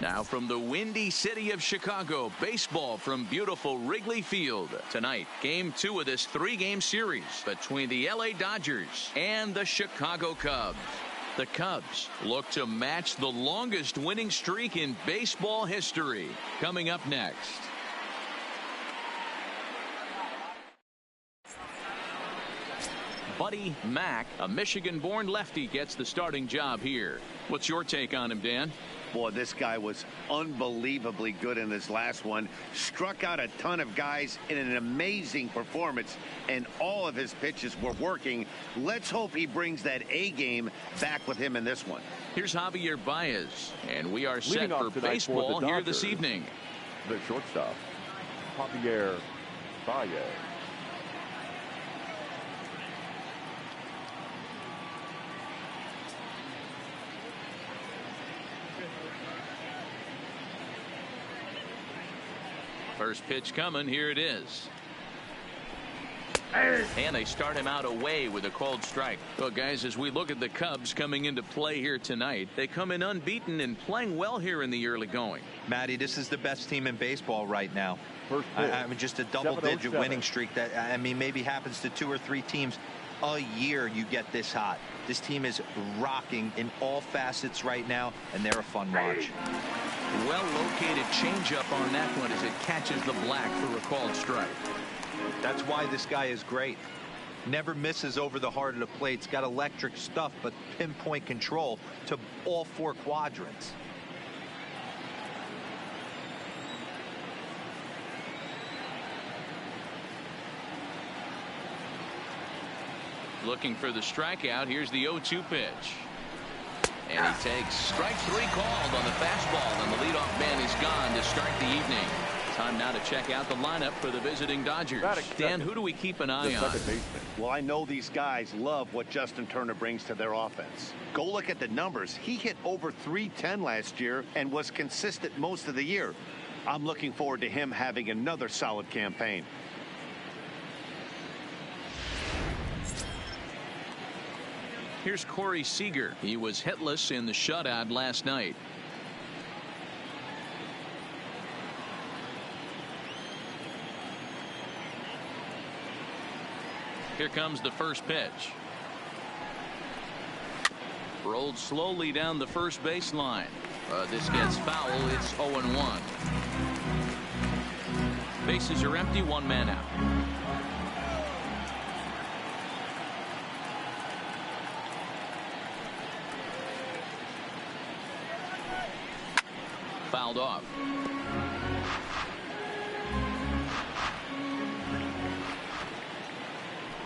Now from the windy city of Chicago, baseball from beautiful Wrigley Field. Tonight, Game 2 of this 3-game series between the LA Dodgers and the Chicago Cubs. The Cubs look to match the longest winning streak in baseball history. Coming up next. Buddy Mack, a Michigan-born lefty, gets the starting job here. What's your take on him, Dan? Boy, this guy was unbelievably good in this last one. Struck out a ton of guys in an amazing performance, and all of his pitches were working. Let's hope he brings that A game back with him in this one. Here's Javier Baez, and we are set for baseball here this evening. The shortstop, Javier Baez. First pitch coming. Here it is. And they start him out away with a called strike. Well, guys, as we look at the Cubs coming into play here tonight, they come in unbeaten and playing well here in the early going. Matty, this is the best team in baseball right now. I mean, just a double-digit winning streak that, I mean, maybe happens to 2 or 3 teams a year. You get this hot. This team is rocking in all facets right now, and they're a fun watch. Well-located changeup on that one as it catches the black for a called strike. That's why this guy is great. Never misses over the heart of the plate. It's got electric stuff, but pinpoint control to all 4 quadrants. Looking for the strikeout. Here's the 0-2 pitch. And he takes strike 3 called on the fastball, and the leadoff man is gone to start the evening. Time now to check out the lineup for the visiting Dodgers. Dan, who do we keep an eye on? Well, I know these guys love what Justin Turner brings to their offense. Go look at the numbers. He hit over .310 last year and was consistent most of the year. I'm looking forward to him having another solid campaign. Here's Corey Seager. He was hitless in the shutout last night. Here comes the first pitch. Rolled slowly down the first baseline. This gets foul. It's 0-1. Bases are empty. 1 man out. Fouled off.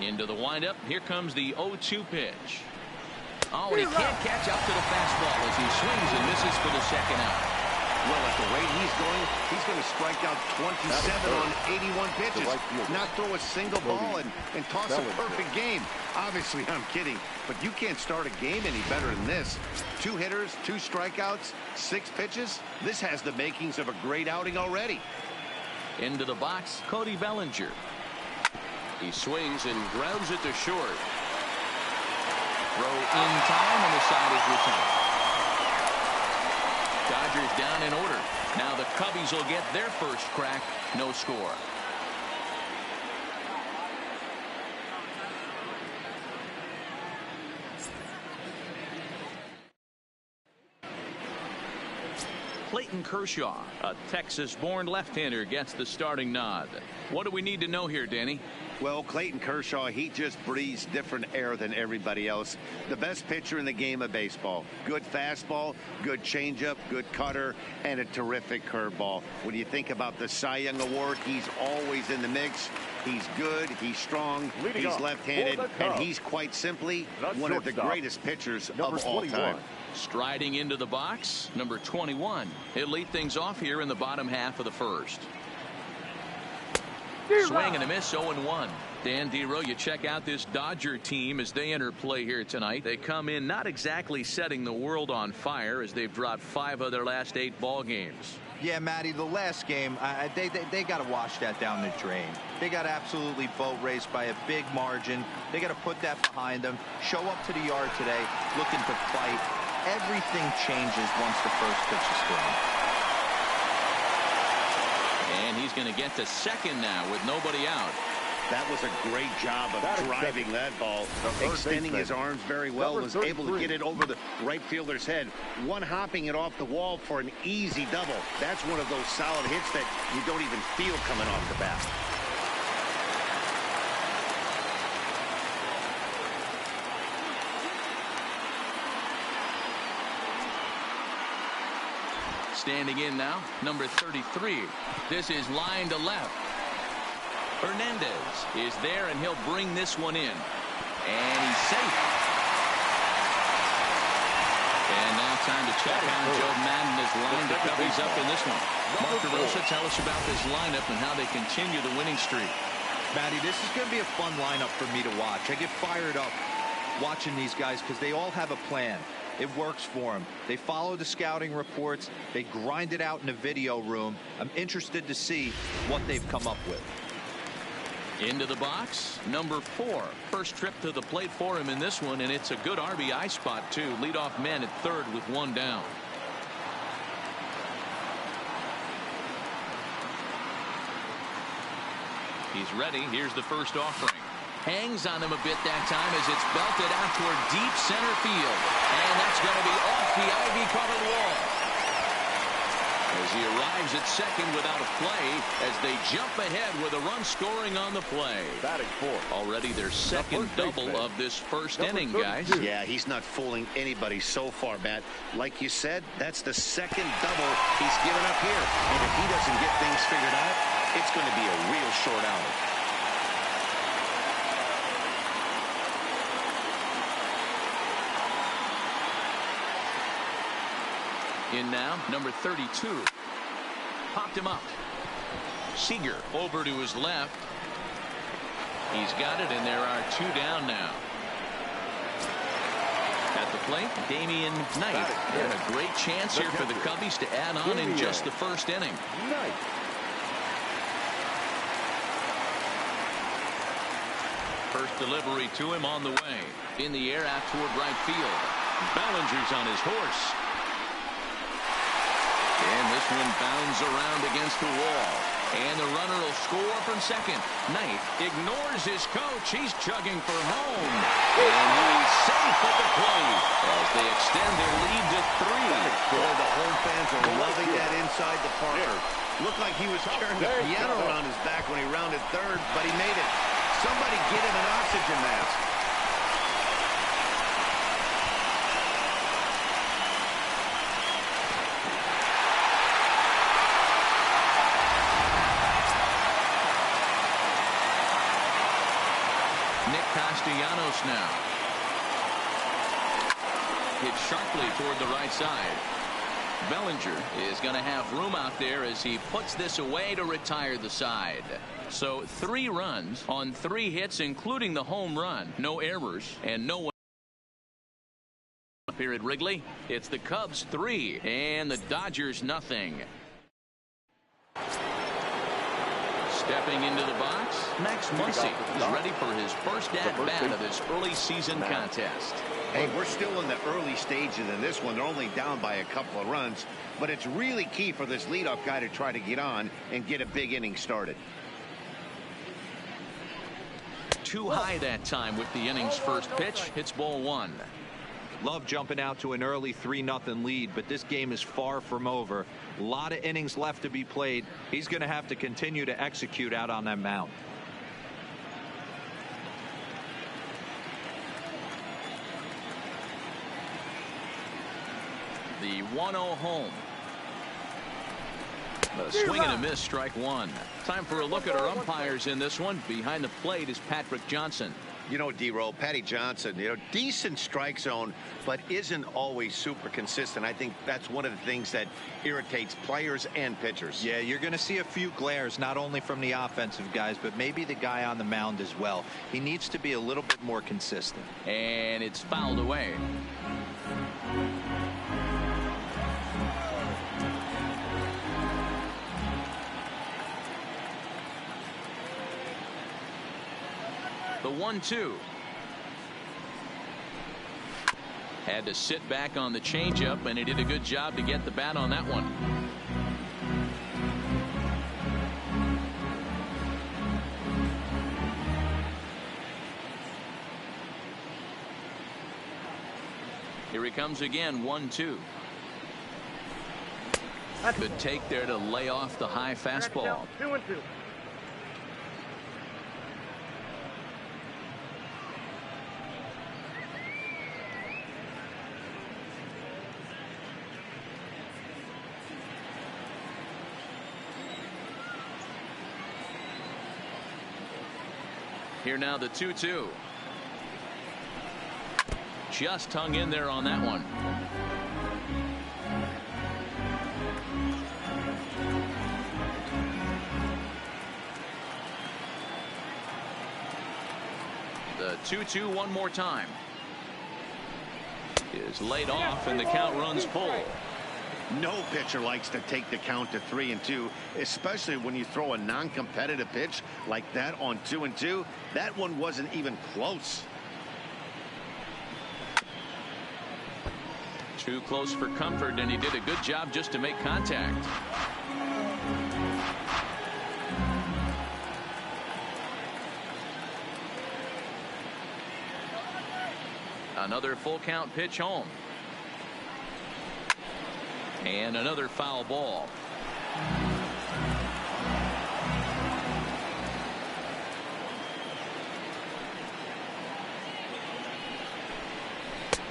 Into the windup. Here comes the 0-2 pitch. Oh, and he can't catch up to the fastball as he swings and misses for the second out. Well, at the rate he's going to strike out 27 on 81 pitches. Not throw a single ball and toss a perfect game. Obviously, I'm kidding, but you can't start a game any better than this. 2 hitters, 2 strikeouts, 6 pitches. This has the makings of a great outing already. Into the box, Cody Bellinger. He swings and grounds it to short. Throw in time, and the side is retired. Dodgers down in order. Now the Cubbies will get their first crack. No score. Clayton Kershaw, a Texas-born left-hander, gets the starting nod. What do we need to know here, Danny? Well, Clayton Kershaw, he just breathes different air than everybody else. The best pitcher in the game of baseball. Good fastball, good changeup, good cutter, and a terrific curveball. When you think about the Cy Young Award, he's always in the mix. He's good, he's strong, he's left-handed, and he's quite simply one of the greatest pitchers of all time. Striding into the box, number 21. He'll lead things off here in the bottom half of the first. Swing and a miss, 0-1. Dan Dero, you check out this Dodger team as they enter play here tonight. They come in not exactly setting the world on fire as they've dropped 5 of their last 8 ball games. Yeah, Matty, the last game, they got to wash that down the drain. They got absolutely boat raced by a big margin. They got to put that behind them. Show up to the yard today looking to fight. Everything changes once the first pitch is thrown. he's going to get to second now with nobody out. That was a great job of driving that ball, extending his arms very well, was able to get it over the right fielder's head, one hopping it off the wall for an easy double. That's one of those solid hits that you don't even feel coming off the bat. Standing in now, number 33. This is line to left. Hernandez is there, and he'll bring this one in. And he's safe. And now time to check on Joe Madden has lined the Cubbies up in this one. Mark DeRosa, tell us about this lineup and how they continue the winning streak. Matty, this is going to be a fun lineup for me to watch. I get fired up watching these guys because they all have a plan. It works for them. They follow the scouting reports. They grind it out in the video room. I'm interested to see what they've come up with. Into the box, number 4. First trip to the plate for him in this one, and it's a good RBI spot, too. Leadoff man at third with one down. He's ready. Here's the first offering. Hangs on him a bit that time as it's belted out toward deep center field. And that's going to be off the ivy-covered wall. As he arrives at second without a play, as they jump ahead with a run scoring on the play. Batting fourth. Already their second double of this first inning, guys. Yeah, he's not fooling anybody so far, Matt. Like you said, that's the second double he's given up here. And if he doesn't get things figured out, it's going to be a real short outing. In now, number 32. Popped him up. Seager over to his left. He's got it, and there are 2 down now. At the plate, Damian Knight. And a great chance here for the Cubbies to add on in just the first inning. First delivery to him on the way. In the air out toward right field. Bellinger's on his horse. And this one bounds around against the wall. And the runner will score from second. Knight ignores his coach. He's chugging for home. And he's safe at the plate as they extend their lead to 3. Boy, the home fans are loving that inside the park. Looked like he was carrying a piano around his back when he rounded third, but he made it. Somebody get him an oxygen mask. Castellanos now. Hit sharply toward the right side. Bellinger is going to have room out there as he puts this away to retire the side. So 3 runs on 3 hits, including the home run. No errors and no one here at Wrigley. It's the Cubs 3 and the Dodgers nothing. Stepping into the box, Max Muncy is ready for his first at-bat of this early season contest. Hey, we're still in the early stages in this one. They're only down by a couple of runs, but it's really key for this leadoff guy to try to get on and get a big inning started. Too high that time with the inning's first pitch. It's ball 1. Love jumping out to an early 3-0 lead, but this game is far from over. A lot of innings left to be played. He's going to have to continue to execute out on that mound. The 1-0 home. A swing and a miss, strike 1. Time for a look at our umpires in this one. Behind the plate is Patrick Johnson. You know, D-Roll, Patty Johnson, decent strike zone, but isn't always super consistent. I think that's one of the things that irritates players and pitchers. Yeah, you're going to see a few glares, not only from the offensive guys, but maybe the guy on the mound as well. He needs to be a little bit more consistent. And it's fouled away. The 1-2. Had to sit back on the changeup, and he did a good job to get the bat on that one. Here he comes again, 1-2. Good take there to lay off the high fastball. 2-2. Here now the 2-2. Just hung in there on that one. The 2-2 one more time. Is laid off and the count runs full. No pitcher likes to take the count to 3-2, especially when you throw a non-competitive pitch like that on 2-2. That one wasn't even close. Too close for comfort, and he did a good job just to make contact. Another full count pitch home. And another foul ball.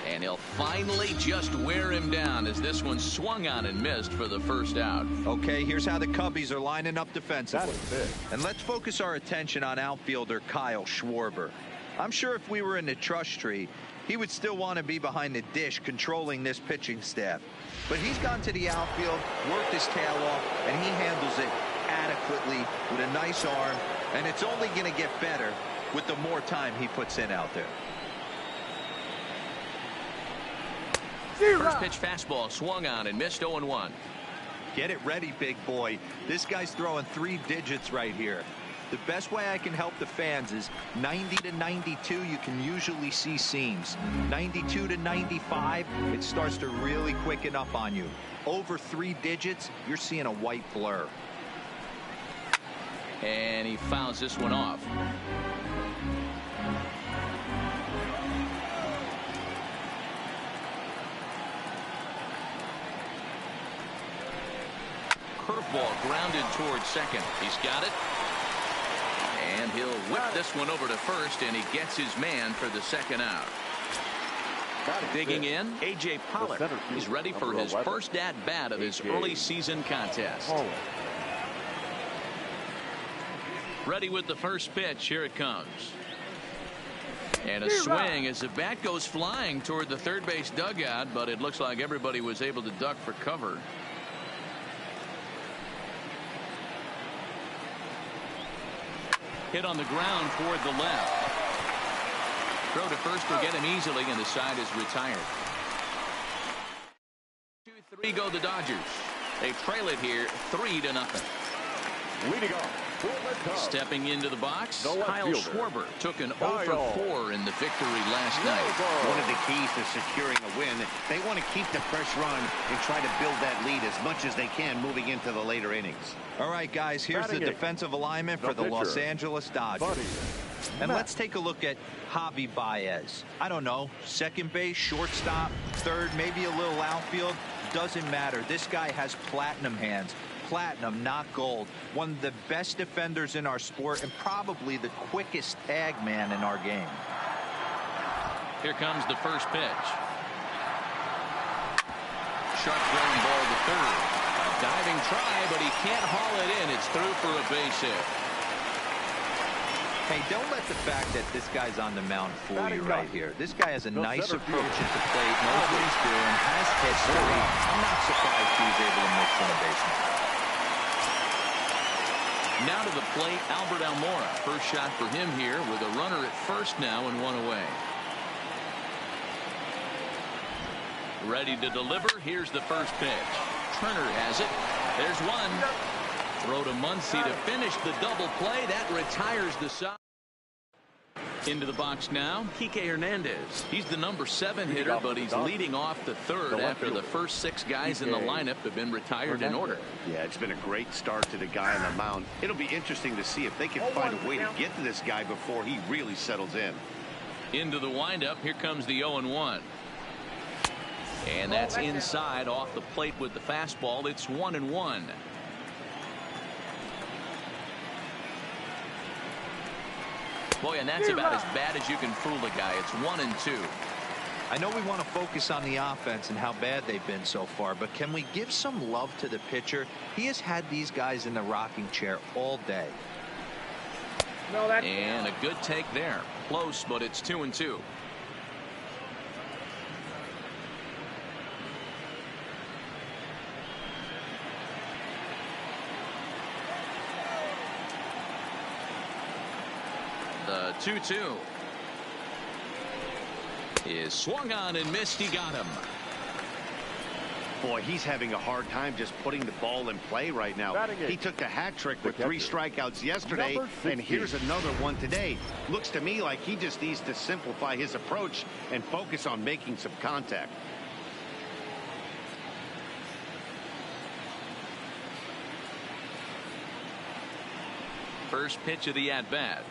And he'll finally just wear him down as this one swung on and missed for the first out. Okay, here's how the Cubbies are lining up defensively. And let's focus our attention on outfielder Kyle Schwarber. I'm sure if we were in the trust tree, he would still want to be behind the dish controlling this pitching staff. But he's gone to the outfield, worked his tail off, and he handles it adequately with a nice arm. And it's only going to get better with the more time he puts in out there. First pitch fastball swung on and missed 0-1. Get it ready, big boy. This guy's throwing 3 digits right here. The best way I can help the fans is 90 to 92. You can usually see seams. 92 to 95, it starts to really quicken up on you. Over 3 digits, you're seeing a white blur. And he fouls this one off. Curveball grounded towards second. He's got it. And he'll whip this one over to first, and he gets his man for the second out. Digging in, A.J. Pollock. He's ready for his first at-bat of his early season contest. Ready with the first pitch. Here it comes. And a swing as the bat goes flying toward the third base dugout, but it looks like everybody was able to duck for cover. Hit on the ground toward the left. Throw to first will get him easily, and the side is retired. 2-3 go the Dodgers. They trail it here 3-0. Leading off, stepping into the box, No Kyle Schwarber took an 0-for-4 in the victory last night. One of the keys to securing a win, they want to keep the pressure on and try to build that lead as much as they can moving into the later innings. All right, guys, here's the defensive alignment for the Los Angeles Dodgers. And let's take a look at Javi Baez. I don't know, second base, shortstop, third, maybe a little outfield. Doesn't matter. This guy has platinum hands. Platinum, not gold. One of the best defenders in our sport and probably the quickest tag man in our game. Here comes the first pitch. Sharp ground ball to third. A diving try, but he can't haul it in. It's through for a base hit. Hey, don't let the fact that this guy's on the mound fool you right here. This guy has a nice approach at the plate, knows what he's doing, has history. I'm not surprised he was able to make some basement. Now to the plate, Albert Almora. First shot for him here with a runner at first now and one away. Ready to deliver. Here's the first pitch. Turner has it. There's one. Throw to Muncy to finish the double play. That retires the side. Into the box now, Kike Hernandez. He's the number 7 hitter, but he's leading off the third after the first 6 guys in the lineup have been retired in order. Yeah, it's been a great start to the guy on the mound. It'll be interesting to see if they can find a way to get to this guy before he really settles in. Into the windup. Here comes the 0-1. And that's inside off the plate with the fastball. It's 1-1. Boy, and that's about as bad as you can fool a guy. It's 1-2. I know we want to focus on the offense and how bad they've been so far, but can we give some love to the pitcher? He has had these guys in the rocking chair all day. And a good take there. Close, but it's 2-2. The 2-2 is swung on and missed. He got him. Boy, he's having a hard time just putting the ball in play right now. He took the hat trick with 3 strikeouts yesterday, and here's another one today. Looks to me like he just needs to simplify his approach and focus on making some contact. First pitch of the at-bat.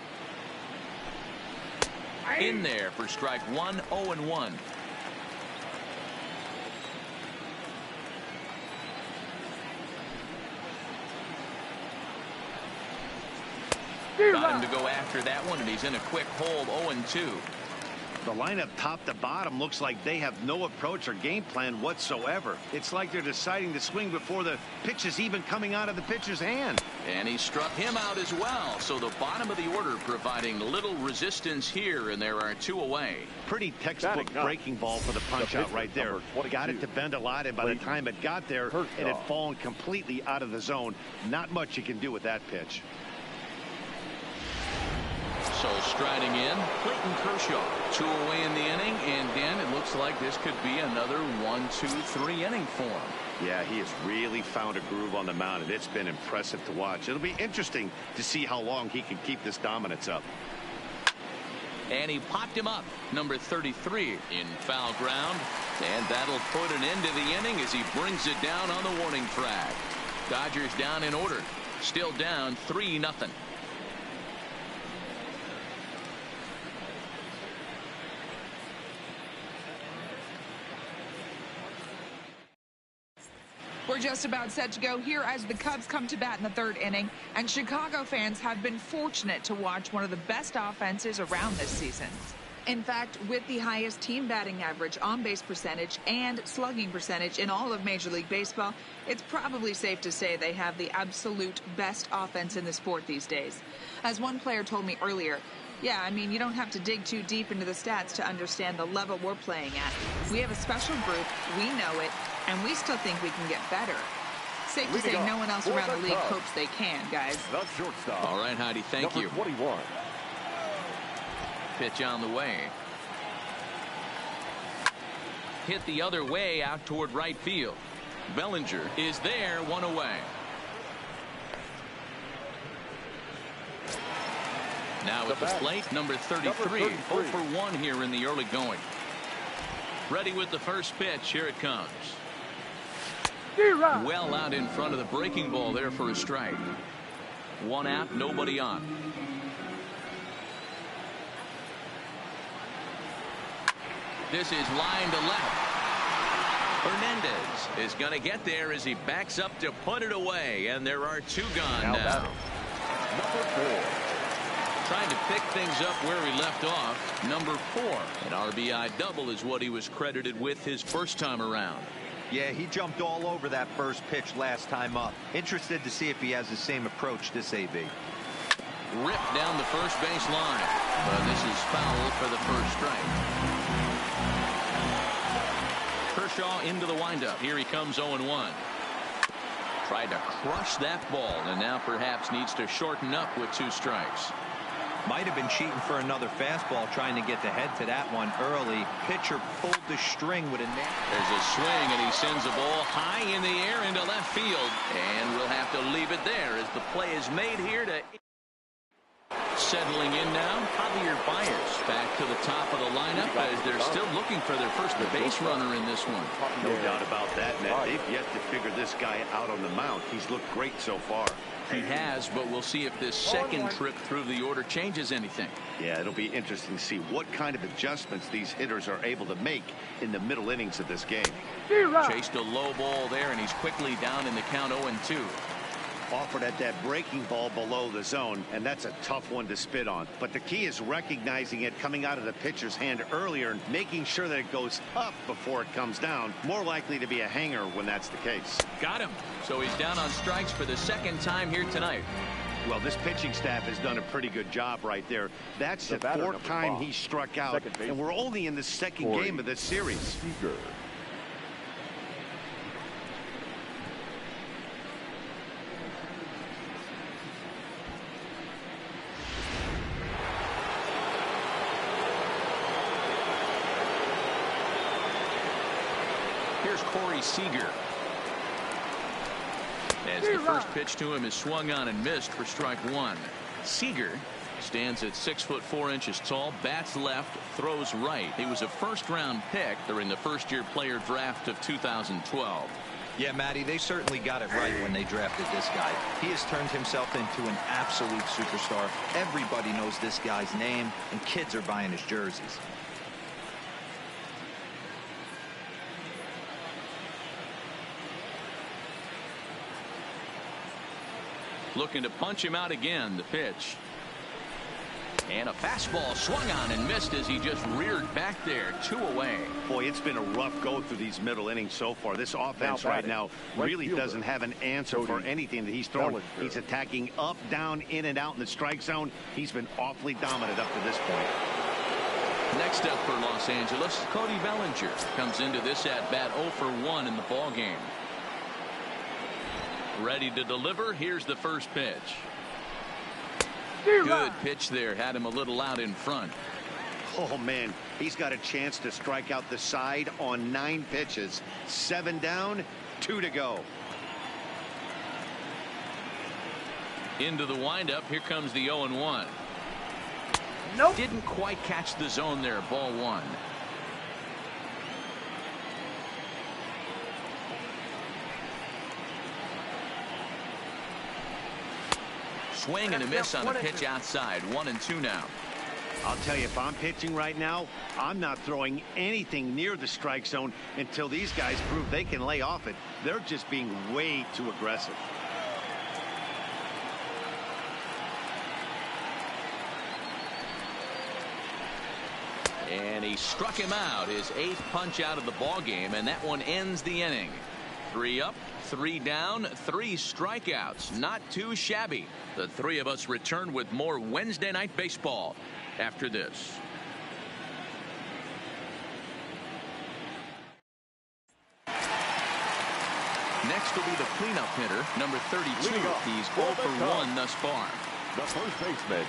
In there for strike 1, 0-1. Got him to go after that one, and he's in a quick hold. 0-2. The lineup top to bottom looks like they have no approach or game plan whatsoever. It's like they're deciding to swing before the pitch is even coming out of the pitcher's hand. And he struck him out as well. So the bottom of the order providing little resistance here, and there are 2 away. Pretty textbook breaking ball for the punch out right there. Got it to bend a lot, and by the time it got there, it had fallen completely out of the zone. Not much you can do with that pitch. So striding in, Clayton Kershaw. 2 away in the inning, and then it looks like this could be another 1-2-3 inning for him. Yeah, he has really found a groove on the mound, and it's been impressive to watch. It'll be interesting to see how long he can keep this dominance up. And he popped him up. Number 33 in foul ground, and that'll put an end to the inning as he brings it down on the warning track. Dodgers down in order, still down 3-0. We're just about set to go here as the Cubs come to bat in the 3rd inning, and Chicago fans have been fortunate to watch one of the best offenses around this season. In fact, with the highest team batting average, on-base percentage, and slugging percentage in all of Major League Baseball, it's probably safe to say they have the absolute best offense in the sport these days. As one player told me earlier, yeah, I mean, you don't have to dig too deep into the stats to understand the level we're playing at. We have a special group, we know it, and we still think we can get better. Safe to say no one else around the league hopes they can, guys. All right, Heidi, thank you. 21. Pitch on the way. Hit the other way out toward right field. Bellinger is there, 1 away. Now at the plate, number 33, 0 for 1 here in the early going. Ready with the first pitch. Here it comes. Well out in front of the breaking ball there for a strike. 1 out, nobody on. This is line to left. Hernandez is going to get there as he backs up to put it away, and there are 2 gone now. Number 4. Trying to pick things up where he left off. Number 4. An RBI double is what he was credited with his first time around. Yeah, he jumped all over that first pitch last time up. Interested to see if he has the same approach this AB. Ripped down the first base line. But this is foul for the first strike. Kershaw into the windup. Here he comes 0-1. Tried to crush that ball, and now perhaps needs to shorten up with 2 strikes. Might have been cheating for another fastball, trying to get the head to that one early. Pitcher pulled the string with a net. There's a swing, and he sends the ball high in the air into left field. And we'll have to leave it there as the play is made here to Settling in now, Javier Baez back to the top of the lineup as they're still looking for their first base runner in this one. No doubt about that, Ned. They've yet to figure this guy out on the mound. He's looked great so far. He has, but we'll see if this second trip through the order changes anything. Yeah, it'll be interesting to see what kind of adjustments these hitters are able to make in the middle innings of this game. Chased a low ball there, and he's quickly down in the count 0-2. Offered at that breaking ball below the zone, and that's a tough one to spit on. But the key is recognizing it coming out of the pitcher's hand earlier and making sure that it goes up before it comes down. More likely to be a hanger when that's the case. Got him. So he's down on strikes for the second time here tonight. Well, this pitching staff has done a pretty good job right there. That's the fourth time he struck out, and we're only in the second game of this series. Here's Corey Seager. As the first pitch to him is swung on and missed for strike one. Seager stands at 6'4" tall, bats left, throws right. He was a first-round pick during the first-year player draft of 2012. Yeah, Matty, they certainly got it right when they drafted this guy. He has turned himself into an absolute superstar. Everybody knows this guy's name, and kids are buying his jerseys. Looking to punch him out again. The pitch. And a fastball swung on and missed as he just reared back there. 2 away. Boy, it's been a rough go through these middle innings so far. This offense right now really doesn't have an answer for anything that he's throwing. He's attacking up, down, in and out in the strike zone. He's been awfully dominant up to this point. Next up for Los Angeles, Cody Bellinger comes into this at bat 0 for 1 in the ball game. Ready to deliver. Here's the first pitch. Good pitch there. Had him a little out in front. Oh, man. He's got a chance to strike out the side on 9 pitches. 7 down, 2 to go. Into the windup. Here comes the 0-1. Nope. Didn't quite catch the zone there. Ball 1. Swing and a miss on the pitch outside. 1-2 now. I'll tell you, if I'm pitching right now, I'm not throwing anything near the strike zone until these guys prove they can lay off it. They're just being way too aggressive. And he struck him out. His 8th punch out of the ball game, and that one ends the inning. 3 up, 3 down, 3 strikeouts. Not too shabby. The three of us return with more Wednesday Night Baseball after this. Next will be the cleanup hitter, number 32. He's 0 for 1 thus far. The first baseman,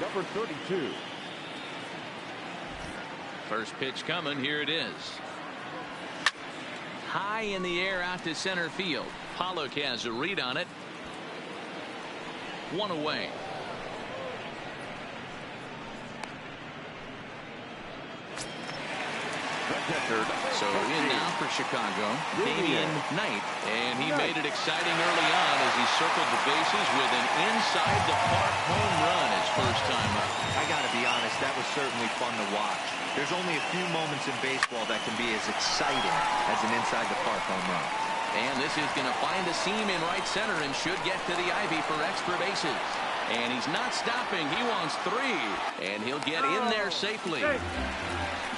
number 32. First pitch coming. Here it is. High in the air out to center field. Pollock has a read on it. 1 away. So in now for Chicago, Damian Knight, and he made it exciting early on as he circled the bases with an inside the park home run his first time up. I got to be honest, that was certainly fun to watch. There's only a few moments in baseball that can be as exciting as an inside the park home run. And this is going to find a seam in right center and should get to the ivy for extra bases. And he's not stopping. He wants 3, and he'll get in there safely.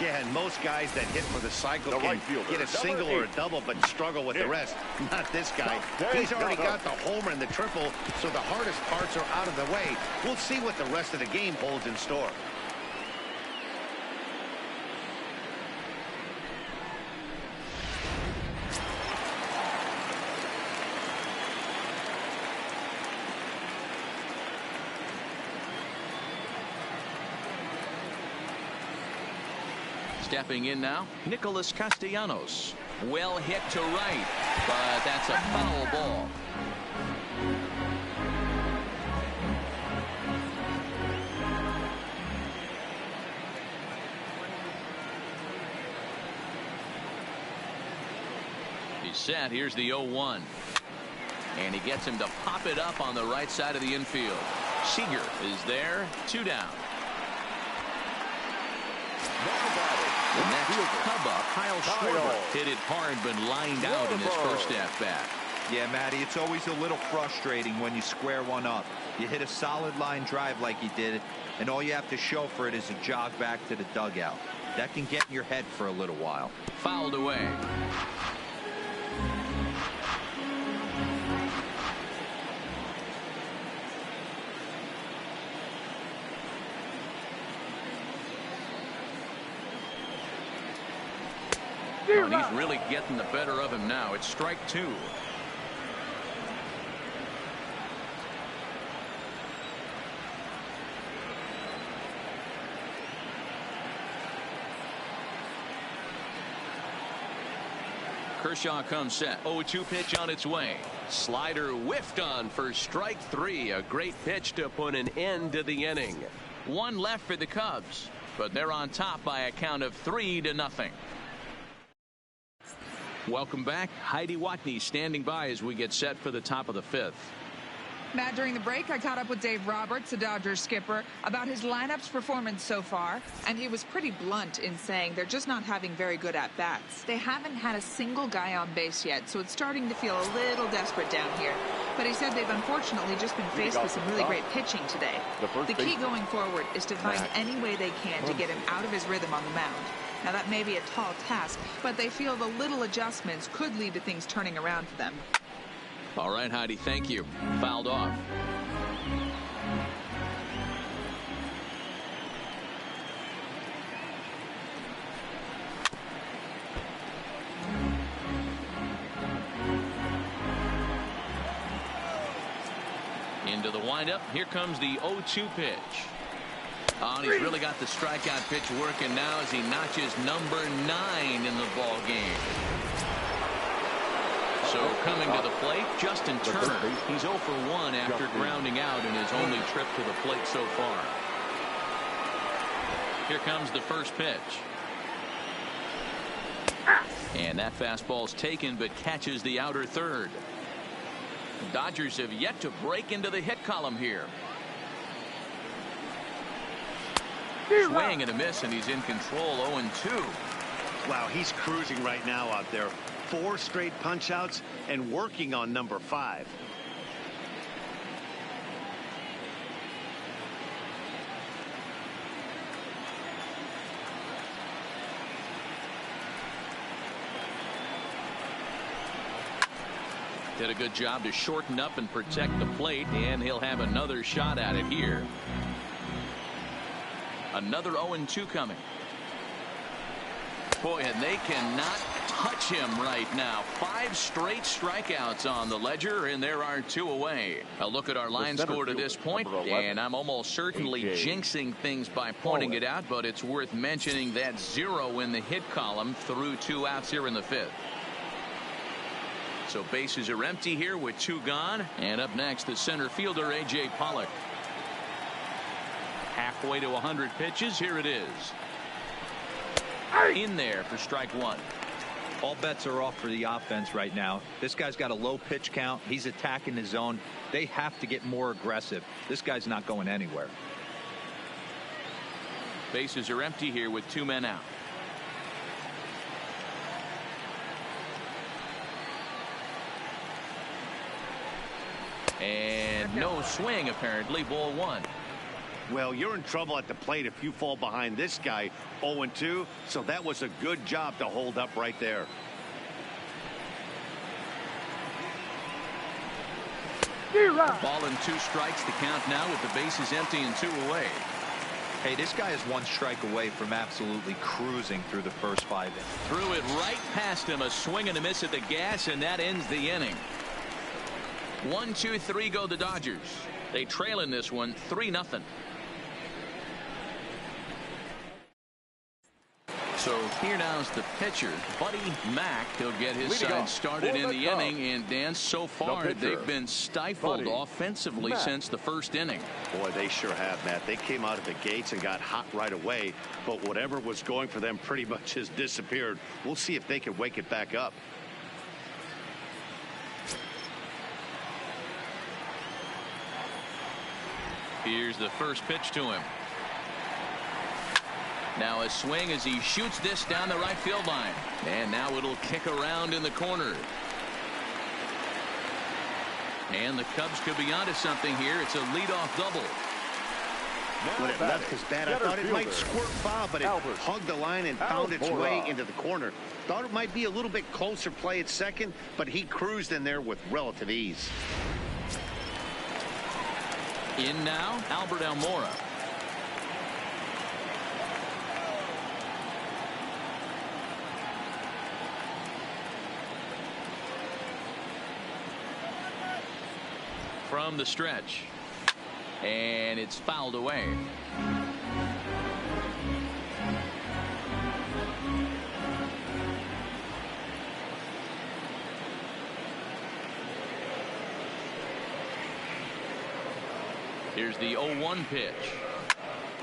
Yeah, and most guys that hit for the cycle can get a single or a double but struggle with the rest. Not this guy. He's already got the homer and the triple, so the hardest parts are out of the way. We'll see what the rest of the game holds in store. Stepping in now, Nicholas Castellanos. Well hit to right, but that's a foul ball. He's set. Here's the 0-1. And he gets him to pop it up on the right side of the infield. Seager is there. 2 down. The next Cub up, Kyle Schwarber, hit it hard but lined out in his first at-bat. Yeah, Matty, it's always a little frustrating when you square one up. You hit a solid line drive like he did, and all you have to show for it is a jog back to the dugout. That can get in your head for a little while. Fouled away. And he's really getting the better of him now. It's strike 2. Kershaw comes set. 0-2 pitch on its way. Slider whiffed on for strike 3. A great pitch to put an end to the inning. 1 left for the Cubs, but they're on top by a count of 3-0. Welcome back. Heidi Watney standing by as we get set for the top of the 5th. Matt, during the break, I caught up with Dave Roberts, the Dodgers skipper, about his lineup's performance so far, and he was pretty blunt in saying they're just not having very good at-bats. They haven't had a single guy on base yet, so it's starting to feel a little desperate down here. But he said they've unfortunately just been faced with some really great pitching today. The key going forward is to find any way they can to get him out of his rhythm on the mound. Now, that may be a tall task, but they feel the little adjustments could lead to things turning around for them. All right, Heidi, thank you. Fouled off. Into the windup. Here comes the 0-2 pitch. Oh, and he's really got the strikeout pitch working now as he notches number 9 in the ball game. So coming to the plate, Justin Turner. He's 0 for 1 after grounding out in his only trip to the plate so far. Here comes the first pitch. And that fastball's taken but catches the outer third. The Dodgers have yet to break into the hit column here. Swing and a miss, and he's in control. 0-2. Wow, he's cruising right now out there. 4 straight punch outs and working on number 5. Did a good job to shorten up and protect the plate, and he'll have another shot at it here. Another 0-2 coming. Boy, and they cannot touch him right now. 5 straight strikeouts on the ledger, and there are 2 away. A look at our line score to this point, and I'm almost certainly jinxing things by pointing it out, but it's worth mentioning that 0 in the hit column through 2 outs here in the 5th. So bases are empty here with 2 gone, and up next the center fielder A.J. Pollock. Halfway to 100 pitches. Here it is. In there for strike 1. All bets are off for the offense right now. This guy's got a low pitch count. He's attacking the zone. They have to get more aggressive. This guy's not going anywhere. Bases are empty here with 2 men out. And no swing, apparently. Ball 1. Well, you're in trouble at the plate if you fall behind this guy. 0-2, so that was a good job to hold up right there. Ball and 2 strikes to count now with the bases empty and 2 away. Hey, this guy is 1 strike away from absolutely cruising through the first 5 innings. Threw it right past him. A swing and a miss at the gas, and that ends the inning. 1, 2, 3 go the Dodgers. They trail in this one 3-0. So here now's the pitcher, Buddy Mack. He'll get his side started in the inning. And Dan, so far they've been stifled offensively since the first inning. Boy, they sure have, Matt. They came out of the gates and got hot right away. But whatever was going for them pretty much has disappeared. We'll see if they can wake it back up. Here's the first pitch to him. Now a swing as he shoots this down the right field line. And now it'll kick around in the corner. And the Cubs could be onto something here. It's a leadoff double. When it left his bat, I thought it might squirt foul, but it hugged the line and found its way into the corner. Thought it might be a little bit closer play at second, but he cruised in there with relative ease. In now, Albert Almora. From the stretch. And it's fouled away. Here's the 0-1 pitch.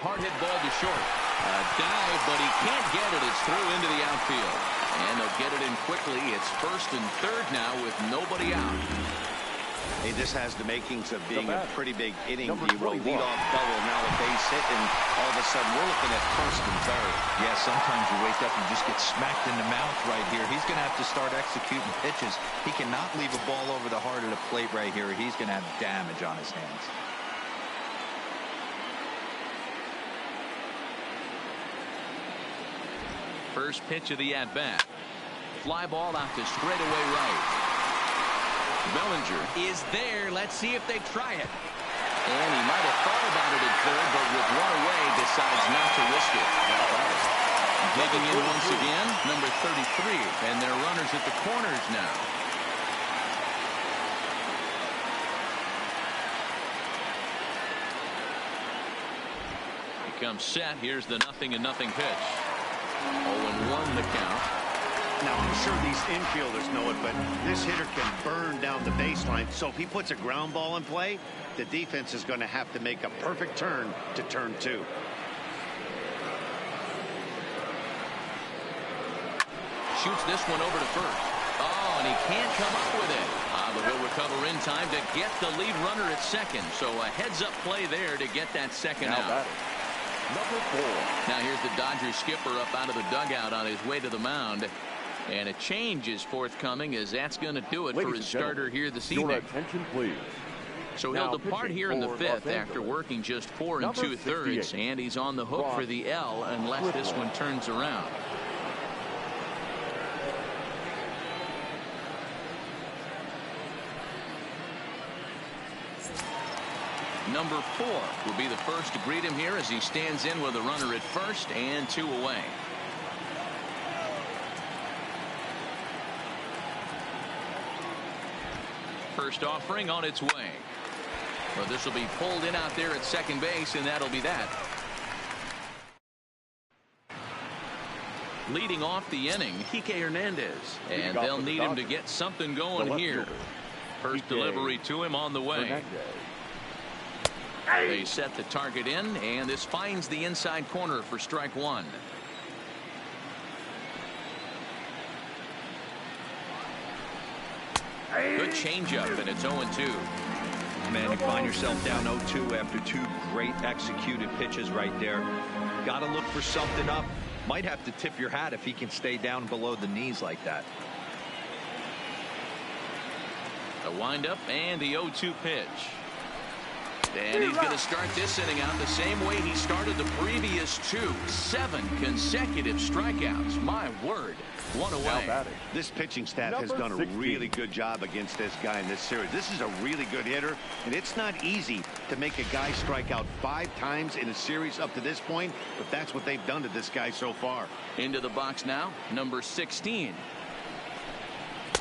Hard hit ball to short. A dive, but he can't get it. It's through into the outfield. And they'll get it in quickly. It's first and third now with nobody out. Hey, this has the makings of being a pretty big inning. Leadoff double, now a base hit, and all of a sudden we're looking at first and third. Yeah, sometimes you wake up and just get smacked in the mouth right here. He's going to have to start executing pitches. He cannot leave a ball over the heart of the plate right here. He's going to have damage on his hands. First pitch of the at-bat. Fly ball out to straightaway right. Bellinger is there. Let's see if they try it. And he might have thought about it at third, but with one away, decides not to risk it. Digging in once again, number 33, and they're runners at the corners now. He comes set. Here's the 0-0 pitch. 0-1 the count. Now, I'm sure these infielders know it, but this hitter can burn down the baseline. So if he puts a ground ball in play, the defense is going to have to make a perfect turn to turn two. Shoots this one over to first. Oh, and he can't come up with it. But he'll recover in time to get the lead runner at second. So a heads-up play there to get that second out. Number 4. Now here's the Dodgers skipper up out of the dugout on his way to the mound. And a change is forthcoming, as that's going to do it for his starter here this evening. Your attention, please. So he'll depart here in the fifth after working just 4 2/3, and he's on the hook for the L unless this one turns around. Number 4 will be the first to greet him here as he stands in with a runner at first and 2 away. First offering on its way. Well, this will be pulled in out there at second base, and that'll be that. Leading off the inning, Kike Hernandez, and they'll need him to get something going here. First delivery to him on the way. They set the target in, and this finds the inside corner for strike one. Good changeup, and it's 0-2. Man, you find yourself down 0-2 after 2 great executed pitches right there. Got to look for something up. Might have to tip your hat if he can stay down below the knees like that. A windup and the 0-2 pitch. And he's going to start this inning out the same way he started the previous 2. 7 consecutive strikeouts. My word. 1 away. This pitching staff has done a really good job against this guy in this series. This is a really good hitter, and it's not easy to make a guy strike out 5 times in a series up to this point, but that's what they've done to this guy so far. Into the box now, number 16.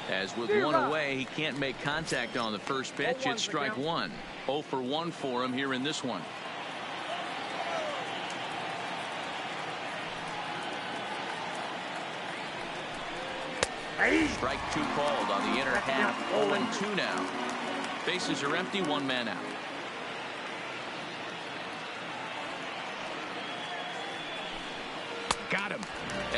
As with 1 away, he can't make contact on the first pitch. It's strike 1. 0 for 1 for him here in this one. Strike 2 called on the inner half. 0-2 now. Bases are empty, 1 man out. Got him.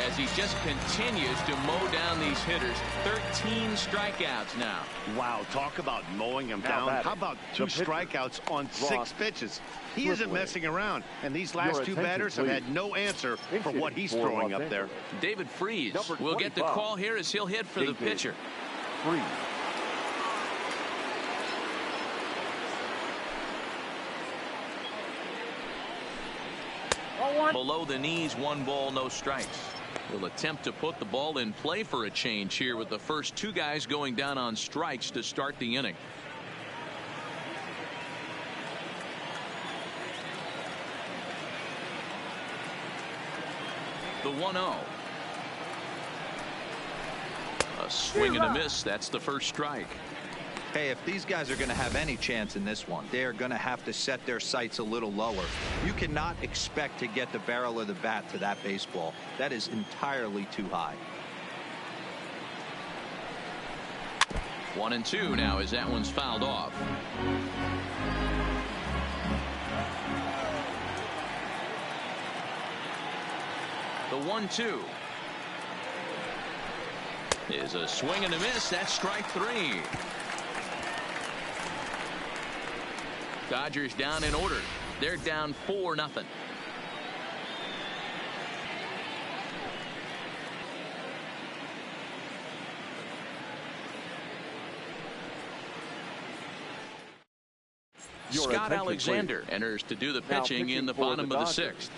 As he just continues to mow down the these hitters. 13 strikeouts now. Wow, talk about mowing him down. How about 2 strikeouts on 6 pitches? He isn't messing around, and these last 2 batters have had no answer for what he's throwing up there. David Freese will get the call here as he'll hit for the pitcher. Below the knees, 1 ball, no strikes. Will attempt to put the ball in play for a change here with the first 2 guys going down on strikes to start the inning. The 1-0. A swing and a miss. That's the first strike. Hey, if these guys are going to have any chance in this one, they are going to have to set their sights a little lower. You cannot expect to get the barrel of the bat to that baseball. That is entirely too high. 1-2 now as that one's fouled off. The 1-2 is a swing and a miss. That's strike 3. Dodgers down in order. They're down 4-0. Scott Alexander enters to do the pitching in the bottom of the 6th.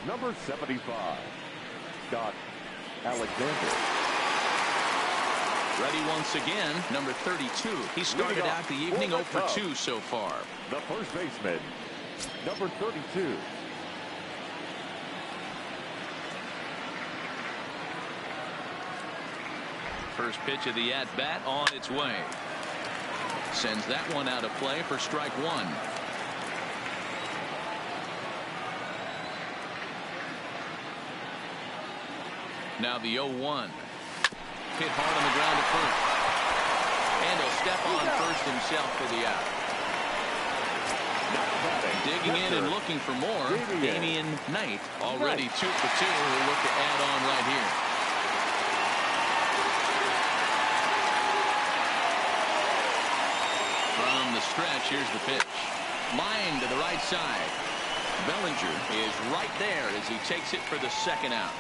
Number 75, Scott Alexander. Ready once again, number 32. He started out the evening 0 for 2 so far. The first baseman, number 32. First pitch of the at-bat on its way. Sends that one out of play for strike 1. Now the 0-1. Hit hard on the ground to first. And he'll step on first himself for the out. Digging in and looking for more. Damian Knight already 2 for 2. He'll look to add on right here. From the stretch, here's the pitch. Line to the right side. Bellinger is right there as he takes it for the 2nd out.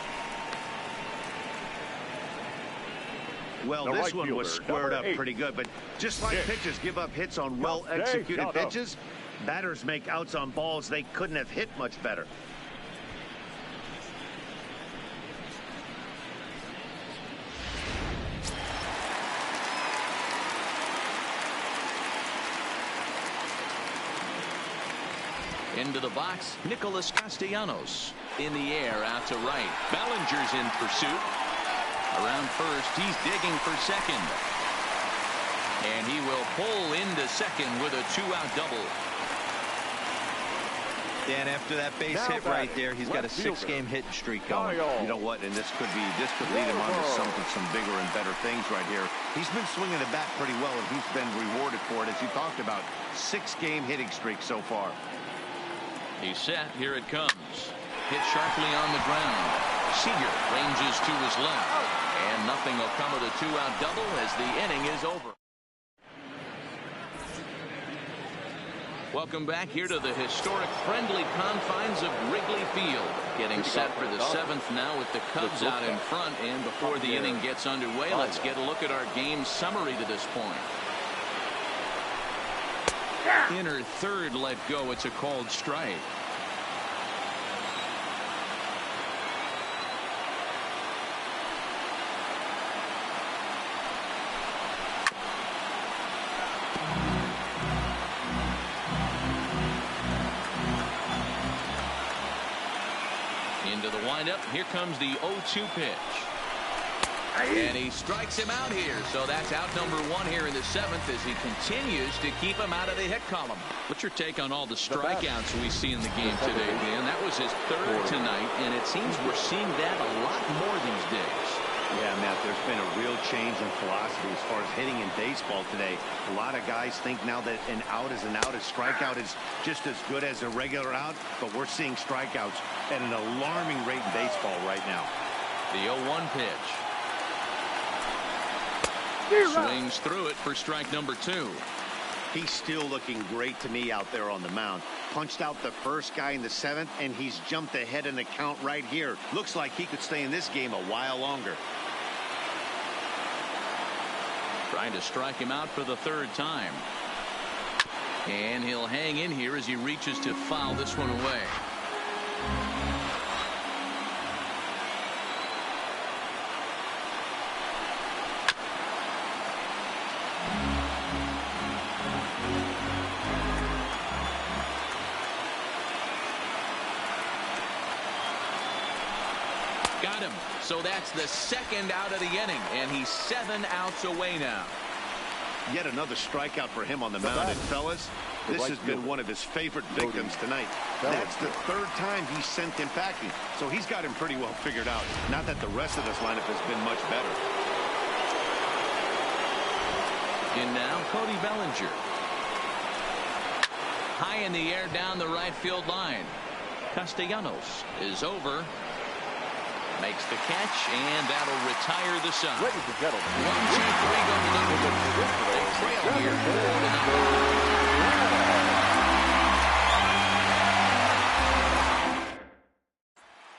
Well, this one was squared up pretty good, but just like pitchers give up hits on well-executed pitches, batters make outs on balls they couldn't have hit much better. Into the box, Nicholas Castellanos in the air out to right. Bellinger's in pursuit. Around first, he's digging for second. And he will pull into second with a 2-out double. Dan, after that base hit right there, he's got a 6-game hitting streak going. You know what? And this could lead him on to some bigger and better things right here. He's been swinging the bat pretty well, and he's been rewarded for it, as you talked about. 6-game hitting streak so far. He's set. Here it comes. Hit sharply on the ground. Seager ranges to his left. And nothing will come of the 2-out double as the inning is over. Welcome back here to the historic friendly confines of Wrigley Field. Getting set for the 7th now with the Cubs out in front. And before the inning gets underway, let's get a look at our game summary to this point. Inner third let go. It's a called strike. Into the windup. Here comes the 0-2 pitch. And he strikes him out here. So that's out number 1 here in the 7th as he continues to keep him out of the hit column. What's your take on all the strikeouts we see in the game today, Dan? That was his 3rd tonight, and it seems we're seeing that a lot more these days. Yeah, Matt, there's been a real change in philosophy as far as hitting in baseball today. A lot of guys think now that an out is an out. A strikeout is just as good as a regular out, but we're seeing strikeouts at an alarming rate in baseball right now. The 0-1 pitch. Swings through it for strike number 2. He's still looking great to me out there on the mound. Punched out the first guy in the 7th, and he's jumped ahead in the count right here. Looks like he could stay in this game a while longer. Trying to strike him out for the 3rd time. And he'll hang in here as he reaches to foul this one away. Got him. So that's the 2nd out of the inning, and he's 7 outs away now. Yet another strikeout for him on the mound. And fellas, this has been one of his favorite victims tonight. That's the 3rd time he's sent him packing, so he's got him pretty well figured out. Not that the rest of this lineup has been much better. And now Cody Bellinger. High in the air down the right field line. Castellanos is over. Makes the catch, and that'll retire the side. Ladies and gentlemen, 1, 2, 3 go to the They trail here 4-0.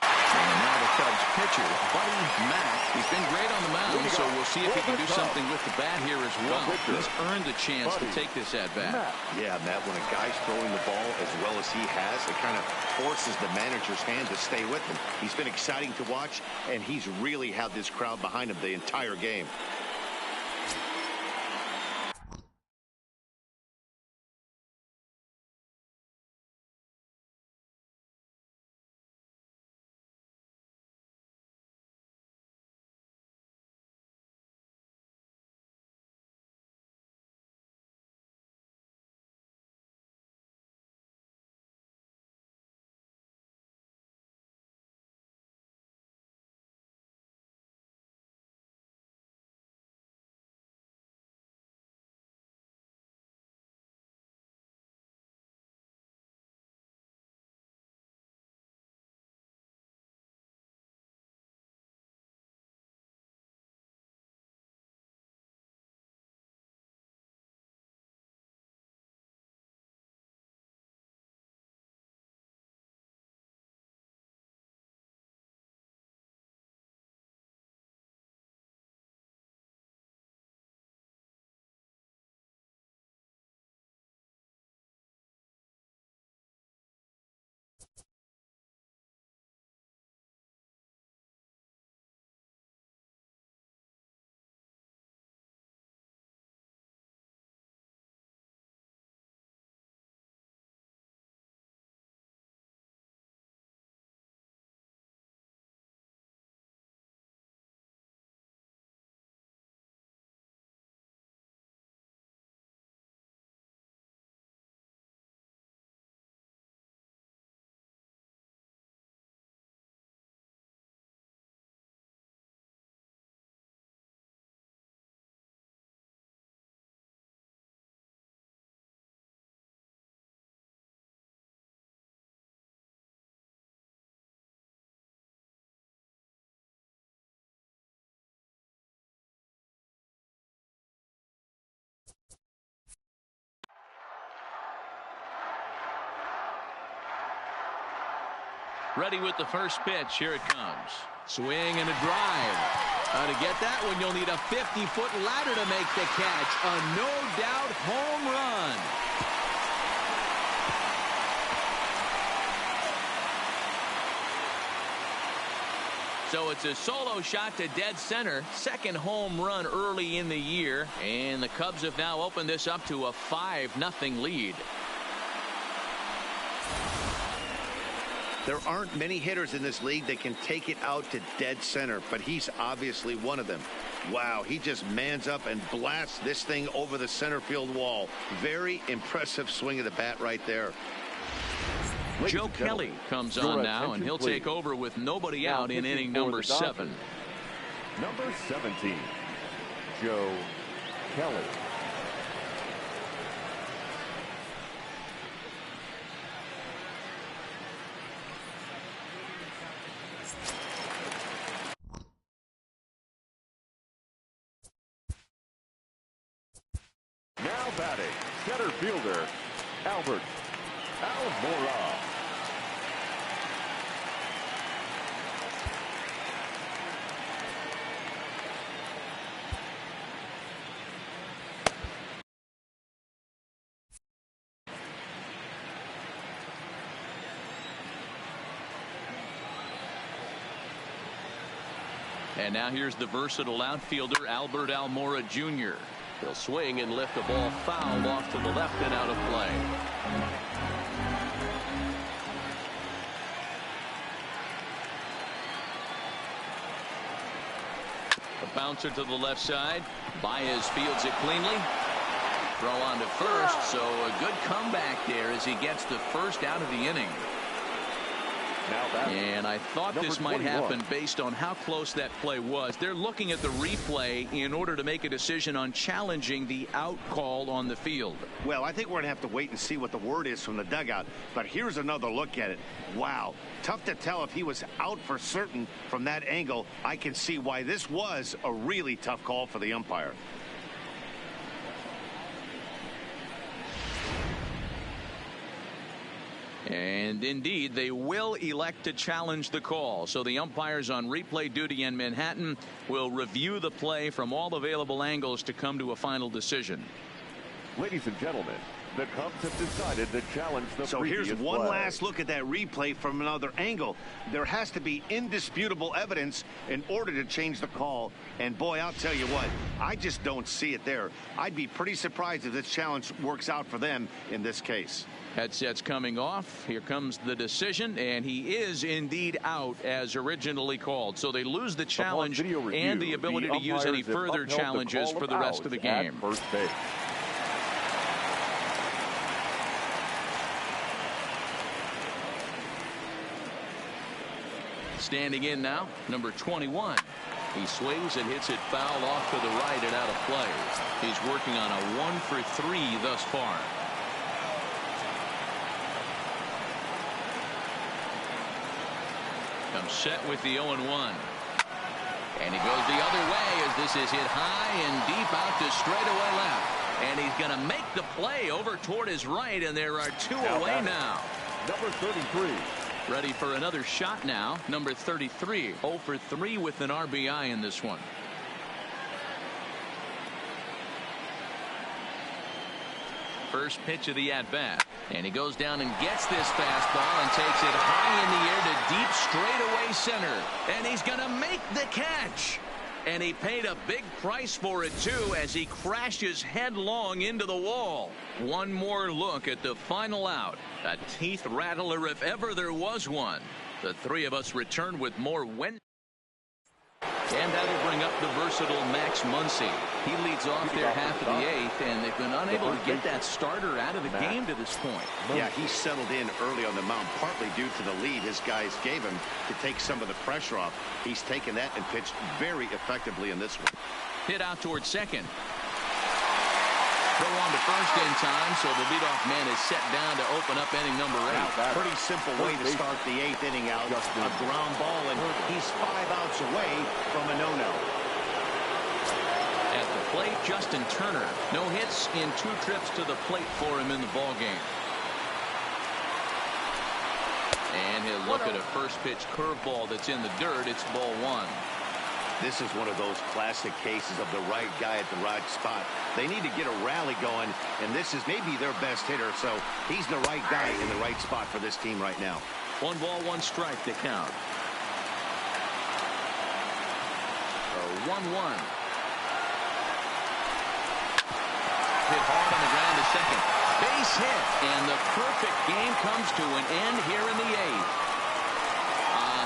And now the Cubs pitcher, Buddy Mack. He's been great on the mound, so we'll see if he can do something with the bat here as well. He's earned the chance to take this at bat. Yeah, Matt, when a guy's throwing the ball as well as he has, it kind of forces the manager's hand to stay with him. He's been exciting to watch, and he's really had this crowd behind him the entire game. Ready with the first pitch. Here it comes. Swing and a drive. To get that one, you'll need a 50-foot ladder to make the catch. A no-doubt home run. So it's a solo shot to dead center. 2nd home run early in the year. And the Cubs have now opened this up to a 5-0 lead. There aren't many hitters in this league that can take it out to dead center, but he's obviously one of them. Wow, he just mans up and blasts this thing over the center field wall. Very impressive swing of the bat right there. Joe Kelly comes on now, and he'll take over with nobody out in inning number 7. Number 17, Joe Kelly. Now batting, center fielder, Albert Almora. And now here's the versatile outfielder, Albert Almora Jr. He'll swing and lift the ball foul off to the left and out of play. A bouncer to the left side. Baez fields it cleanly. Throw on to first, so a good comeback there as he gets the first out of the inning. And I thought this might happen based on how close that play was. They're looking at the replay in order to make a decision on challenging the out call on the field. Well, I think we're going to have to wait and see what the word is from the dugout. But here's another look at it. Wow. Tough to tell if he was out for certain from that angle. I can see why this was a really tough call for the umpire. And indeed, they will elect to challenge the call. So the umpires on replay duty in Manhattan will review the play from all available angles to come to a final decision. Ladies and gentlemen, the Cubs have decided to challenge the So here's one play. last look at that replay from another angle. There has to be indisputable evidence in order to change the call. And boy, I'll tell you what, I just don't see it there. I'd be pretty surprised if this challenge works out for them in this case. Headsets coming off. Here comes the decision, and he is indeed out as originally called. So they lose the challenge review, and the ability to use any further challenges for the rest of the game. First base. Standing in now, number 21. He swings and hits it foul off to the right and out of play. He's working on a 1 for 3 thus far. Comes set with the 0-1. And he goes the other way as this is hit high and deep out to straightaway left. And he's going to make the play over toward his right, and there are 2 away now. Number 33. Ready for another shot now. Number 33. 0 for 3 with an RBI in this one. First pitch of the at-bat. And he goes down and gets this fastball and takes it high in the air to deep straightaway center. And he's going to make the catch. And he paid a big price for it, too, as he crashes headlong into the wall. One more look at the final out. A teeth rattler if ever there was one. The three of us return with more when. And that'll bring up the versatile Max Muncy. He leads off their half of the 8th, and they've been unable to get that starter out of the game to this point. Yeah, he settled in early on the mound, partly due to the lead his guys gave him to take some of the pressure off. He's taken that and pitched very effectively in this one. Hit out towards second. Throw on to first in time, so the leadoff man is set down to open up inning number 8. Pretty simple way to start the 8th inning out. A ground ball, and he's 5 outs away from a no-no. At the plate, Justin Turner. No hits in 2 trips to the plate for him in the ballgame. And he'll look at a first pitch curveball that's in the dirt. It's ball 1. This is one of those classic cases of the right guy at the right spot. They need to get a rally going, and this is maybe their best hitter, so he's the right guy in the right spot for this team right now. 1 ball, 1 strike to count. 1-1. Hit hard on the ground to second. Base hit, and the perfect game comes to an end here in the 8th.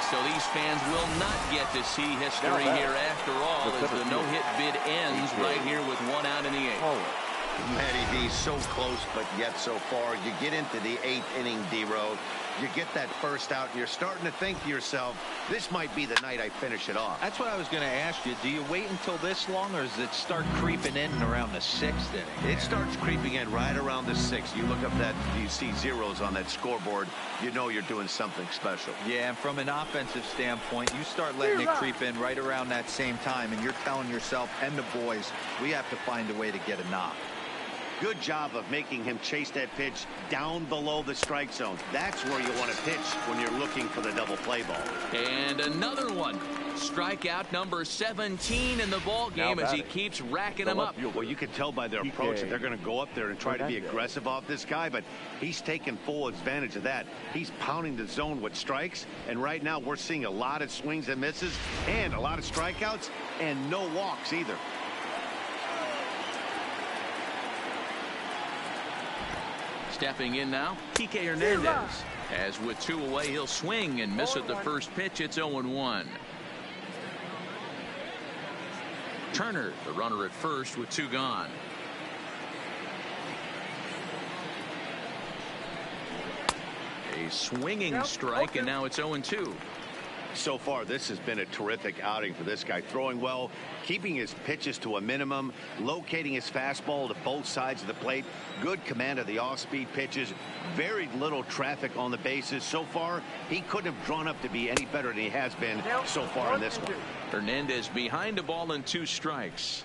So these fans will not get to see history here after all, as the no-hit bid ends right here with 1 out in the 8th. Matty B, so close, but yet so far. You get into the 8th inning, D-Road. You get that first out, and you're starting to think to yourself, this might be the night I finish it off. That's what I was going to ask you. Do you wait until this long, or does it start creeping in around the 6th inning? It starts creeping in right around the 6th. You look up that, you see zeros on that scoreboard, you know you're doing something special. Yeah, and from an offensive standpoint, you start letting it creep in right around that same time, and you're telling yourself and the boys, we have to find a way to get a knock. Good job of making him chase that pitch down below the strike zone. That's where you want to pitch when you're looking for the double play ball. And another one. Strikeout number 17 in the ball game as he keeps racking them up. Well, you can tell by their approach that they're going to go up there and try to be aggressive off this guy, but he's taking full advantage of that. He's pounding the zone with strikes, and right now we're seeing a lot of swings and misses and a lot of strikeouts and no walks either. Stepping in now, Kike Hernandez. As with 2 away, he'll swing and miss at the first pitch. It's 0-1. Turner, the runner at first with 2 gone. A swinging strike, and now it's 0-2. So far, this has been a terrific outing for this guy. Throwing well, keeping his pitches to a minimum, locating his fastball to both sides of the plate. Good command of the off-speed pitches. Very little traffic on the bases. So far, he couldn't have drawn up to be any better than he has been so far in this one. Hernandez behind a ball and 2 strikes.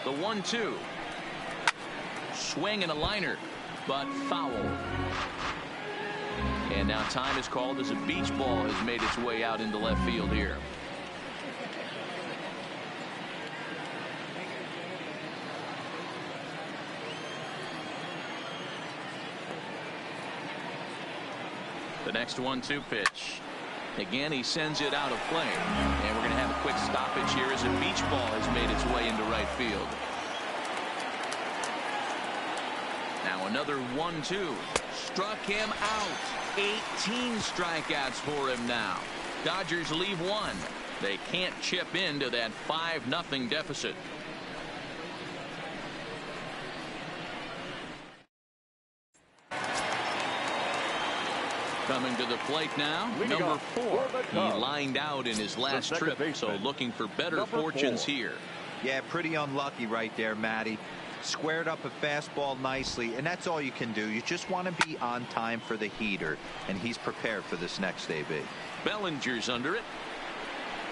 The 1-2. Swing and a liner, but foul. And now time is called as a beach ball has made its way out into left field here. The next 1-2 pitch. Again, he sends it out of play. And we're going to have a quick stoppage here as a beach ball has made its way into right field. Now another 1-2. Struck him out. 18 strikeouts for him now. Dodgers leave 1. They can't chip into that 5-0 deficit. Coming to the plate now, number 4. He lined out in his last trip, so looking for better fortunes here. Yeah, pretty unlucky right there, Matty. Squared up a fastball nicely, and that's all you can do. You just want to be on time for the heater, and he's prepared for this next AB. Bellinger's under it,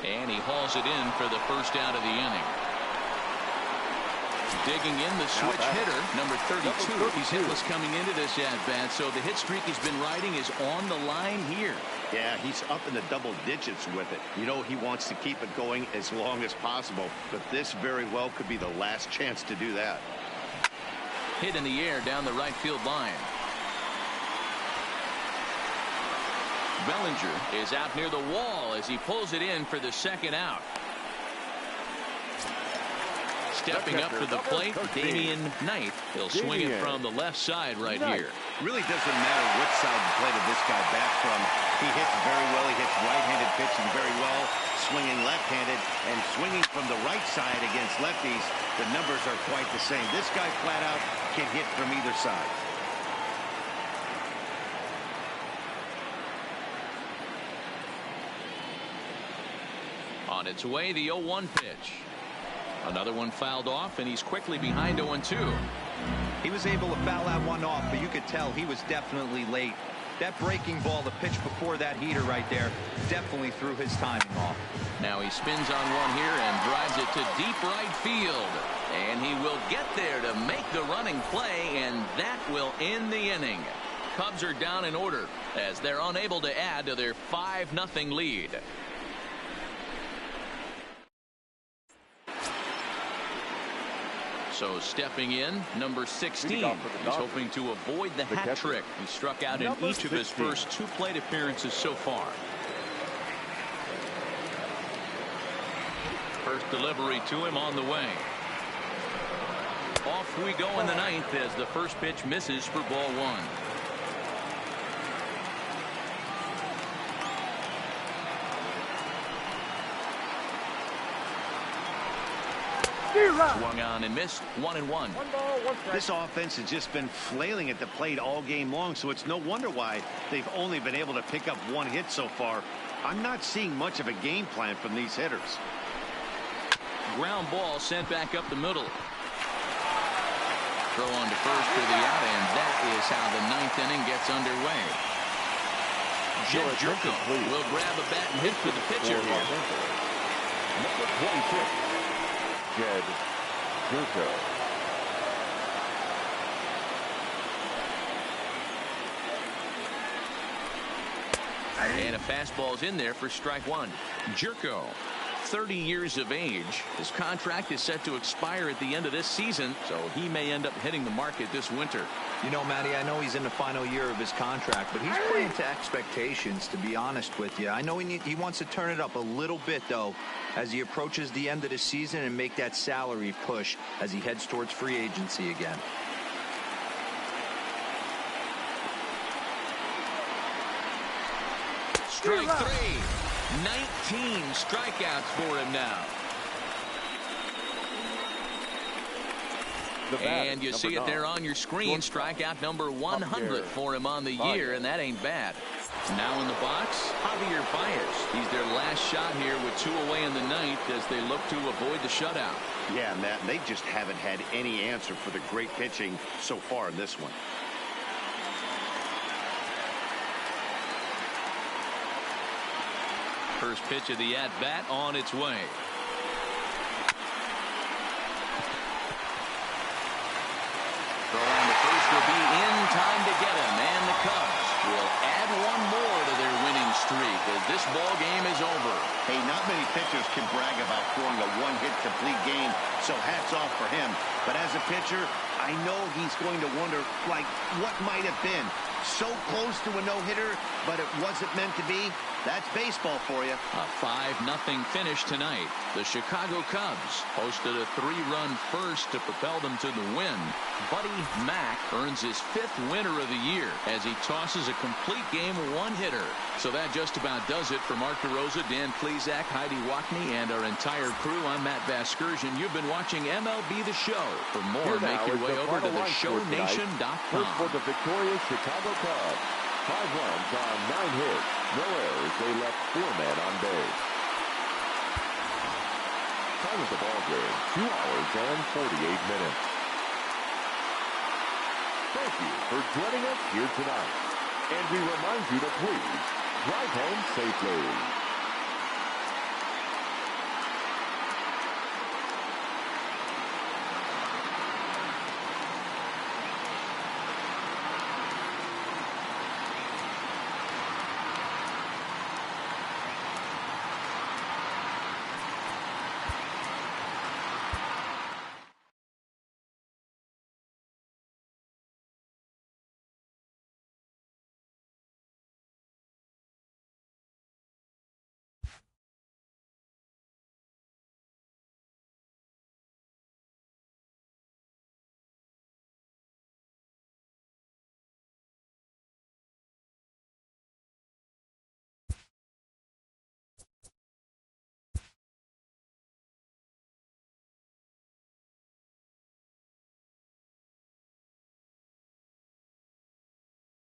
and he hauls it in for the first out of the inning. Digging in the switch hitter, number 32. He's hitless coming into this at-bat, so the hit streak he's been riding is on the line here. Yeah, he's up in the double digits with it. You know, he wants to keep it going as long as possible, but this very well could be the last chance to do that. Hit in the air down the right field line. Bellinger is out near the wall as he pulls it in for the second out. Stepping up to the plate, Damian Knight. He'll swing it from the left side right here. Really doesn't matter which side of the plate of this guy bats from. He hits very well. He hits right-handed pitching very well, swinging left-handed, and swinging from the right side against lefties. The numbers are quite the same. This guy flat out can hit from either side. On its way, the 0-1 pitch. Another one fouled off, and he's quickly behind 0-2. He was able to foul that one off, but you could tell he was definitely late. That breaking ball, the pitch before that heater right there, definitely threw his timing off. Now he spins on one here and drives it to deep right field. And he will get there to make the running play, and that will end the inning. Cubs are down in order as they're unable to add to their 5-0 lead. So stepping in, number 16. He's hoping to avoid the hat trick. He struck out in each of his first 2 plate appearances so far. First delivery to him on the way. Off we go in the 9th as the first pitch misses for ball 1. Swung on and missed. 1-1. This offense has just been flailing at the plate all game long, so it's no wonder why they've only been able to pick up 1 hit so far. I'm not seeing much of a game plan from these hitters. Ground ball sent back up the middle. Throw on to first for the out, and that is how the ninth inning gets underway. GreatInsaneJoker will grab a bat and hit for the pitcher here. Number 26, GreatInsaneJoker. And a fastball's in there for strike one. Jerko, 30 years of age. His contract is set to expire at the end of this season, so he may end up hitting the market this winter. You know, Matty, I know he's in the final year of his contract, but he's playing to expectations, to be honest with you. I know he wants to turn it up a little bit, though, as he approaches the end of the season and make that salary push as he heads towards free agency again. Strike three. 19 strikeouts for him now. And you see it there on your screen. Strikeout number 100 for him on the year, and that ain't bad. Now in the box, Javier Baez. He's their last shot here with 2 away in the ninth as they look to avoid the shutout. Yeah, Matt, they just haven't had any answer for the great pitching so far in this one. First pitch of the at-bat on its way. Throw on to first will be in time to get him, and the Cubs will add one more to their winning streak as this ball game is over. Hey, not many pitchers can brag about throwing a one-hit complete game, so hats off for him. But as a pitcher, I know he's going to wonder, like, what might have been. So close to a no-hitter, but it wasn't meant to be. That's baseball for you. A 5-0 finish tonight. The Chicago Cubs posted a 3-run first to propel them to the win. Buddy Mack earns his 5th winner of the year as he tosses a complete game one-hitter. So that just about does it for Mark DeRosa, Dan Plesac, Heidi Wackney, and our entire crew. I'm Matt Vasgersian. You've been watching MLB The Show. For more, make your way over to theshownation.com. First for the victorious Chicago Cubs. 5 runs on 9 hits. No errors. They left 4 men on base. Time of the ball game, 2 hours and 48 minutes. Thank you for joining us here tonight. And we remind you to please drive home safely.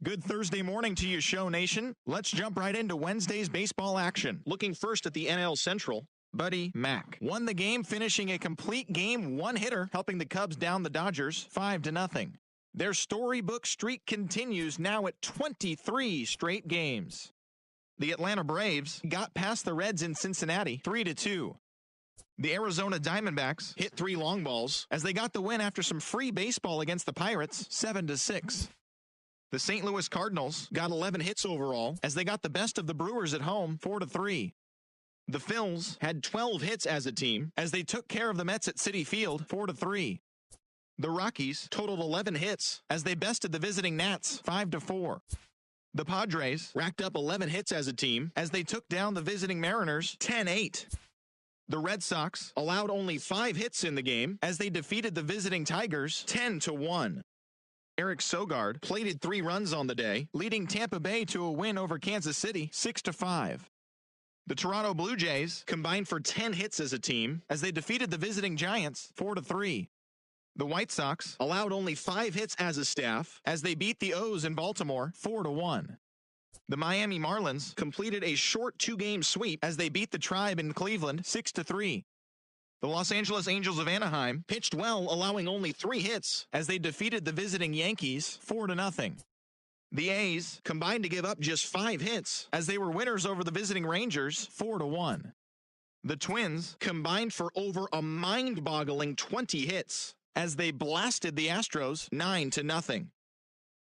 Good Thursday morning to you, Show Nation. Let's jump right into Wednesday's baseball action. Looking first at the NL Central, Buddy Mack won the game, finishing a complete game one-hitter, helping the Cubs down the Dodgers 5-0. Their storybook streak continues now at 23 straight games. The Atlanta Braves got past the Reds in Cincinnati 3-2. The Arizona Diamondbacks hit 3 long balls as they got the win after some free baseball against the Pirates 7-6. The St. Louis Cardinals got 11 hits overall as they got the best of the Brewers at home 4-3. The Phils had 12 hits as a team as they took care of the Mets at Citi Field 4-3. The Rockies totaled 11 hits as they bested the visiting Nats 5-4. The Padres racked up 11 hits as a team as they took down the visiting Mariners 10-8. The Red Sox allowed only 5 hits in the game as they defeated the visiting Tigers 10-1. Eric Sogard plated 3 runs on the day, leading Tampa Bay to a win over Kansas City 6-5. The Toronto Blue Jays combined for 10 hits as a team as they defeated the visiting Giants 4-3. The White Sox allowed only 5 hits as a staff as they beat the O's in Baltimore 4-1. The Miami Marlins completed a short 2-game sweep as they beat the Tribe in Cleveland 6-3. The Los Angeles Angels of Anaheim pitched well, allowing only 3 hits as they defeated the visiting Yankees 4-0. The A's combined to give up just 5 hits as they were winners over the visiting Rangers 4-1. The Twins combined for over a mind-boggling 20 hits as they blasted the Astros 9-0.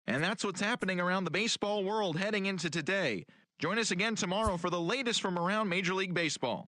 And that's what's happening around the baseball world heading into today. Join us again tomorrow for the latest from around Major League Baseball.